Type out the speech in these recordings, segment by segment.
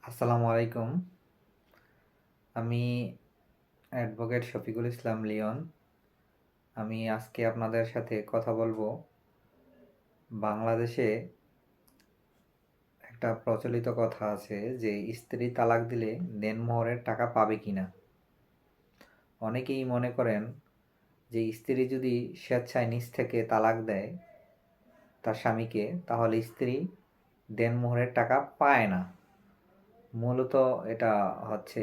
আসসালামু আলাইকুম। আমি অ্যাডভোকেট শফিকুল ইসলাম লিওন। আমি আজকে আপনাদের সাথে কথা বলবো বাংলাদেশে একটা প্রচলিত কথা আছে যে স্ত্রী তালাক দিলে দেনমোহরের টাকা পাবে কিনা। অনেকেই মনে করেন যে স্ত্রী যদি স্বেচ্ছায় নিজ থেকে তালাক দেয় তার স্বামীকে, তাহলে স্ত্রী দেনমোহরের টাকা পায় না। মূলত এটা হচ্ছে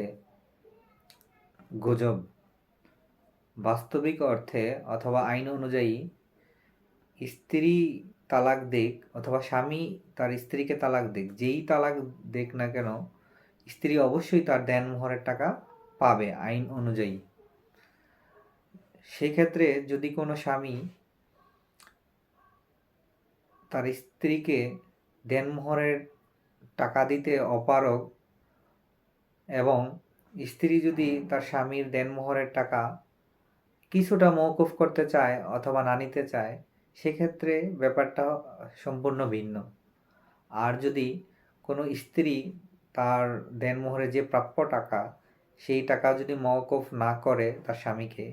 গুজব। বাস্তবিক অর্থে অথবা আইন অনুযায়ী স্ত্রী তালাক দিক অথবা স্বামী তার স্ত্রীকে তালাক দিক, যেই তালাক দিক না কেন, স্ত্রী অবশ্যই তার দেনমোহরের টাকা পাবে আইন অনুযায়ী। সেক্ষেত্রে যদি কোনো স্বামী তার স্ত্রীকে দেনমোহরের টাকা দিতে অপারগ এবং স্ত্রী যদি তার স্বামীর দেনমোহরের টাকা কিছুটা মওকুফ করতে চায় অথবা না নিতে চায়, সেক্ষেত্রে ব্যাপারটা সম্পূর্ণ ভিন্ন। আর যদি কোনো স্ত্রী তার দেনমোহরে যে প্রাপ্য টাকা, সেই টাকা যদি মওকুফ না করে তার স্বামীকে,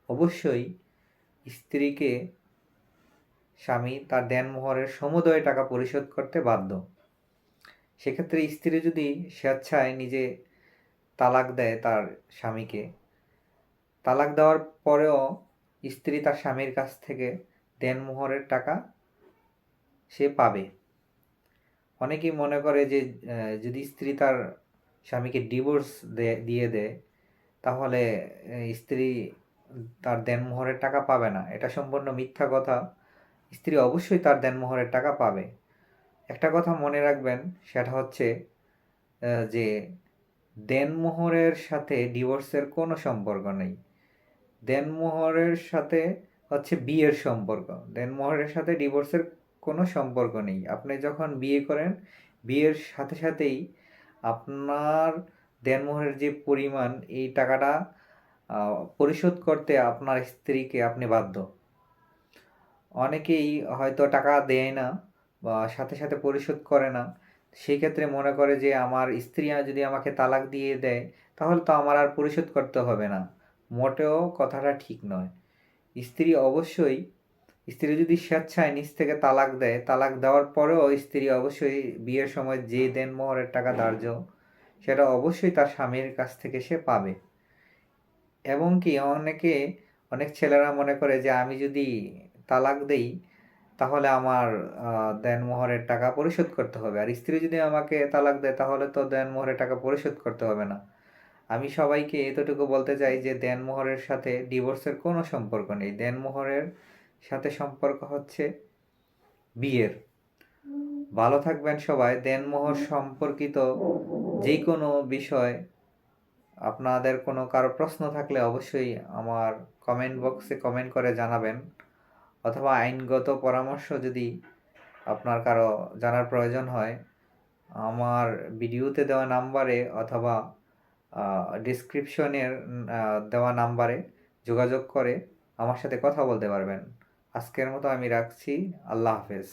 অবশ্যই স্ত্রীকে স্বামী তার দেনমোহরের সমুদয় টাকা পরিশোধ করতে বাধ্য। সেক্ষেত্রে স্ত্রী যদি স্বেচ্ছায় নিজে তালাক দেয় তার স্বামীকে, তালাক দেওয়ার পরেও স্ত্রী তার স্বামীর কাছ থেকে দেনমোহরের টাকা সে পাবে। অনেকেই মনে করে যে যদি স্ত্রী তার স্বামীকে ডিভোর্স দিয়ে দেয়, তাহলে স্ত্রী তার দেনমোহরের টাকা পাবে না। এটা সম্পূর্ণ মিথ্যা কথা। স্ত্রী অবশ্যই তার দেনমোহরের টাকা পাবে। একটা কথা মনে রাখবেন, সেটা হচ্ছে যে দেনমোহরের সাথে ডিভোর্সের কোনো সম্পর্ক নেই। দেনমোহরের সাথে হচ্ছে বিয়ের সম্পর্ক। দেনমোহরের সাথে ডিভোর্সের কোনো সম্পর্ক নেই। আপনি যখন বিয়ে করেন, বিয়ের সাথে সাথেই আপনার দেনমোহরের যে পরিমাণ, এই টাকাটা পরিশোধ করতে আপনার স্ত্রীকে আপনি বাধ্য। অনেকেই হয়তো টাকা দেয় না বা সাথে সাথে পরিশোধ করে না। সেই ক্ষেত্রে মনে করে যে আমার স্ত্রী যদি আমাকে তালাক দিয়ে দেয়, তাহলে তো আমার আর পরিশোধ করতে হবে না। মোটেও কথাটা ঠিক নয়। স্ত্রী যদি স্বেচ্ছায় নিজ থেকে তালাক দেয়, তালাক দেওয়ার পরেও স্ত্রী অবশ্যই বিয়ের সময় যে দেনমোহরের টাকা ধার্য, সেটা অবশ্যই তার স্বামীর কাছ থেকে সে পাবে। এবং কি অনেক ছেলেরা মনে করে যে আমি যদি তালাক দেই, তাহলে আমার দেনমোহরের টাকা পরিশোধ করতে হবে। আর স্ত্রী যদি আমাকে তালাক দেয়, তাহলে তো দেনমোহরের টাকা পরিশোধ করতে হবে না। আমি সবাইকে এতটুকু বলতে চাই যে দেনমোহরের সাথে ডিভোর্সের কোনো সম্পর্ক নেই। দেনমোহরের সাথে সম্পর্ক হচ্ছে বিয়ের। ভালো থাকবেন সবাই। দেনমোহর সম্পর্কিত যে কোনো বিষয় আপনাদের কারো প্রশ্ন থাকলে অবশ্যই আমার কমেন্ট বক্সে কমেন্ট করে জানাবেন, অথবা আইনগত পরামর্শ যদি আপনার কারো জানার প্রয়োজন হয়, আমার ভিডিওতে দেওয়া নাম্বারে অথবা ডিসক্রিপশনের দেওয়া নাম্বারে যোগাযোগ করে আমার সাথে কথা বলতে পারবেন। আজকের মতো আমি রাখছি। আল্লাহ হাফেজ।